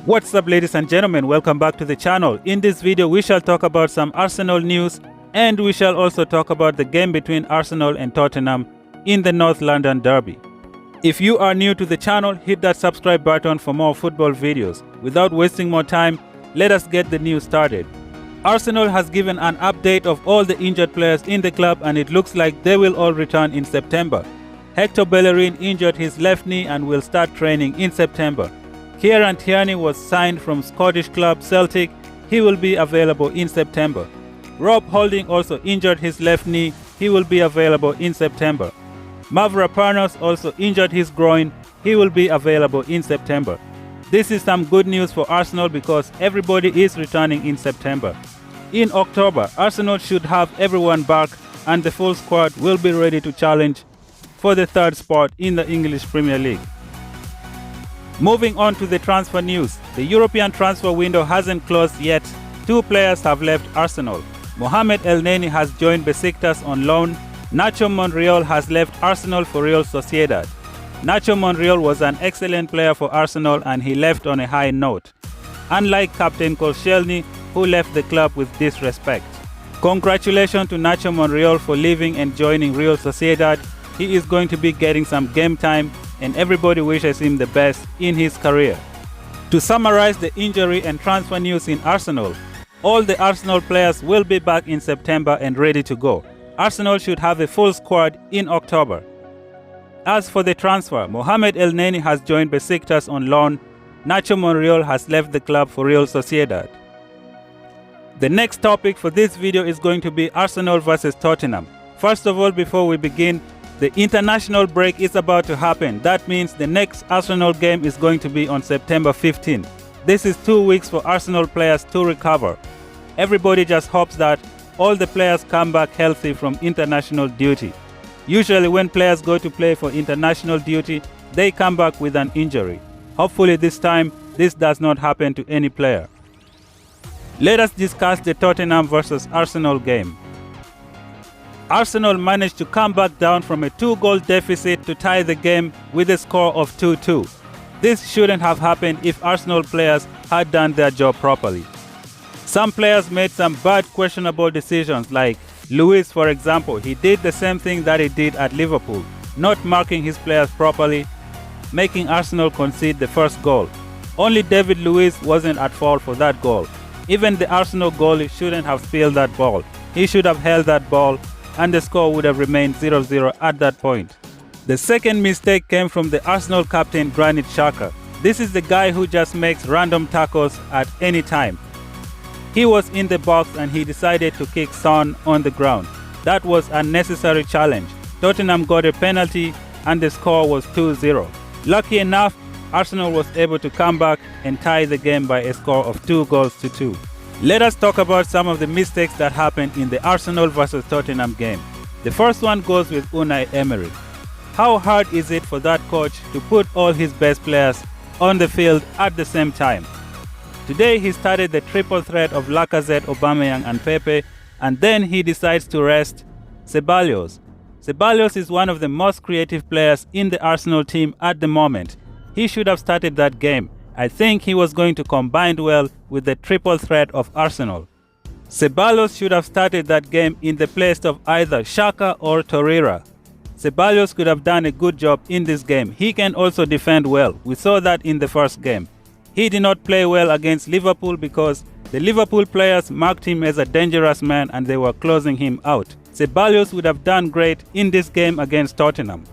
What's up, ladies and gentlemen, welcome back to the channel. In this video we shall talk about some Arsenal news, and we shall also talk about the game between Arsenal and Tottenham in the North London derby. If you are new to the channel, hit that subscribe button for more football videos. Without wasting more time, let us get the news started. Arsenal has given an update of all the injured players in the club, and it looks like they will all return in September. Hector Bellerin injured his left knee and will start training in September. Kieran Tierney was signed from Scottish club Celtic. He will be available in September. Rob Holding also injured his left knee. He will be available in September. Mavropanos also injured his groin. He will be available in September. This is some good news for Arsenal because everybody is returning in September. In October, Arsenal should have everyone back and the full squad will be ready to challenge for the third spot in the English Premier League. Moving on to the transfer news, the European transfer window hasn't closed yet. Two players have left Arsenal. Mohamed Elneny has joined Besiktas on loan. Nacho Monreal has left Arsenal for Real Sociedad. Nacho Monreal was an excellent player for Arsenal and he left on a high note, unlike Captain Koscielny, who left the club with disrespect. Congratulations to Nacho Monreal for leaving and joining Real Sociedad. He is going to be getting some game time and everybody wishes him the best in his career. To summarize the injury and transfer news in Arsenal, all the Arsenal players will be back in September and ready to go. Arsenal should have a full squad in October. As for the transfer, Mohamed Elneny has joined Besiktas on loan. Nacho Monreal has left the club for Real Sociedad. The next topic for this video is going to be Arsenal versus Tottenham. First of all, before we begin, the international break is about to happen. That means the next Arsenal game is going to be on September 15. This is 2 weeks for Arsenal players to recover. Everybody just hopes that all the players come back healthy from international duty. Usually when players go to play for international duty, they come back with an injury. Hopefully this time, this does not happen to any player. Let us discuss the Tottenham versus Arsenal game. Arsenal managed to come back down from a 2-goal deficit to tie the game with a score of 2-2. This shouldn't have happened if Arsenal players had done their job properly. Some players made some bad questionable decisions, like Luiz, for example. He did the same thing that he did at Liverpool, not marking his players properly, making Arsenal concede the first goal. Only David Luiz wasn't at fault for that goal. Even the Arsenal goalie shouldn't have spilled that ball. He should have held that ball and the score would have remained 0-0 at that point. The second mistake came from the Arsenal captain Granit Xhaka. This is the guy who just makes random tackles at any time. He was in the box and he decided to kick Son on the ground. That was an unnecessary challenge. Tottenham got a penalty and the score was 2-0. Lucky enough, Arsenal was able to come back and tie the game by a score of 2-2. Let us talk about some of the mistakes that happened in the Arsenal versus Tottenham game. The first one goes with Unai Emery. How hard is it for that coach to put all his best players on the field at the same time? Today he started the triple threat of Lacazette, Aubameyang and Pepe, and then he decides to rest Ceballos. Ceballos is one of the most creative players in the Arsenal team at the moment. He should have started that game. I think he was going to combine well with the triple threat of Arsenal. Ceballos should have started that game in the place of either Xhaka or Torreira. Ceballos could have done a good job in this game. He can also defend well. We saw that in the first game. He did not play well against Liverpool because the Liverpool players marked him as a dangerous man and they were closing him out. Ceballos would have done great in this game against Tottenham.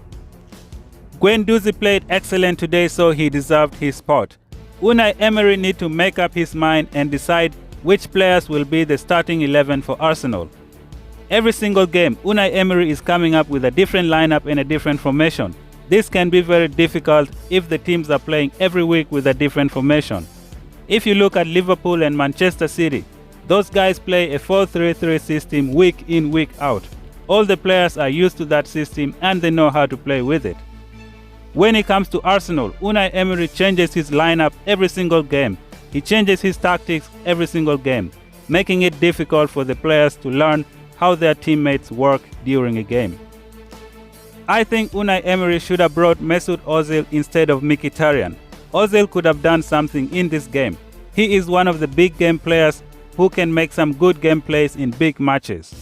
Guendouzi played excellent today, so he deserved his spot. Unai Emery needs to make up his mind and decide which players will be the starting 11 for Arsenal. Every single game, Unai Emery is coming up with a different lineup and a different formation. This can be very difficult if the teams are playing every week with a different formation. If you look at Liverpool and Manchester City, those guys play a 4-3-3 system week in, week out. All the players are used to that system and they know how to play with it. When it comes to Arsenal, Unai Emery changes his lineup every single game. He changes his tactics every single game, making it difficult for the players to learn how their teammates work during a game. I think Unai Emery should have brought Mesut Ozil instead of Mkhitaryan. Ozil could have done something in this game. He is one of the big game players who can make some good game plays in big matches.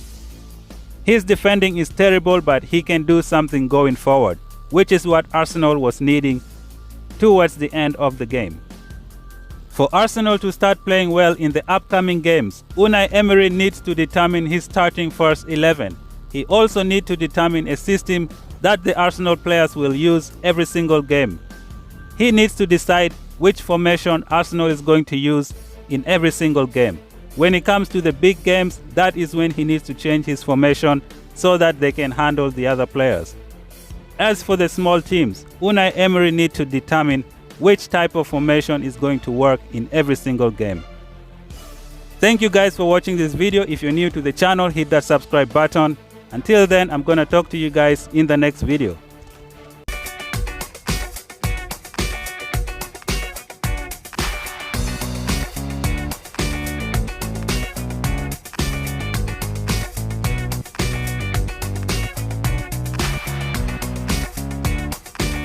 His defending is terrible, but he can do something going forward, which is what Arsenal was needing towards the end of the game. For Arsenal to start playing well in the upcoming games, Unai Emery needs to determine his starting first 11. He also needs to determine a system that the Arsenal players will use every single game. He needs to decide which formation Arsenal is going to use in every single game. When it comes to the big games, that is when he needs to change his formation so that they can handle the other players. As for the small teams, Unai Emery needs to determine which type of formation is going to work in every single game. Thank you guys for watching this video. If you're new to the channel, hit that subscribe button. Until then, I'm gonna talk to you guys in the next video.